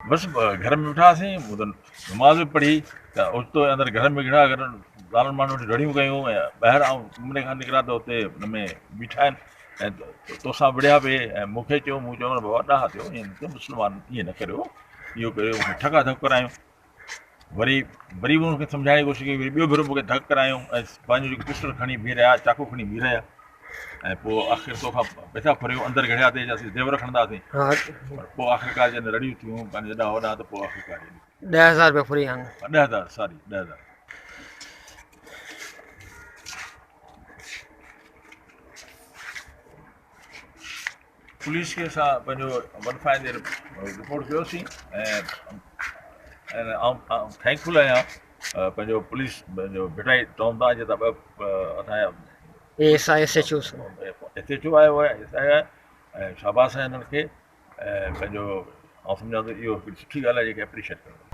बस घर में वेठासीं नमाज़ बि पढ़ी त ओचितो अंदरि घर में गिड़ा अगरि ज़ालुनि माण्हुनि वटि रड़ियूं कयूं ऐं ॿाहिरि आऊं घुमणे खां निकिरा त हुते हुन में बीठा आहिनि ऐं तोसां विड़िया पिए ऐं मूंखे चयो मूं चयो बाबा ॾाह थियो ईअं न थियो मुस्लमान ईअं न करियो इहो करियो मूंखे ठका धक करायूं वरी वरी बि हुनखे सम्झाइण जी कोशिशि कई वरी ॿियो भेरो मूंखे धक करायूं ऐं पंहिंजो जेको पिस्टल खणी बीह रहिया चाकू खणी बीह रहिया ऐं पोइ आख़िर तोखां पैसा फरियो अंदरि घड़िया ते असीं ज़ेवर खणंदासीं हाँ पर पोइ आख़िरकार जॾहिं रड़ियूं थियूं पंहिंजे हेॾा होॾा त पोइ आख़िरकार 10,000 रुपया फ्री आहिनि 10,000 सॉरी 10,000 पुलिस खे असां पंहिंजो वनफाइन जे रिपोर्ट कयोसीं ऐं थैंकफुल आहियां पंहिंजो पुलिस पंहिंजो भिटाई चवंदा जेका ॿ असांजा SHO SHO आयो आहे ऐं शाबाश आहे हिननि खे ऐं पंहिंजो आउं सम्झां थो इहो हिकिड़ी सुठी ॻाल्हि आहे जेके एप्रिशिएट करणु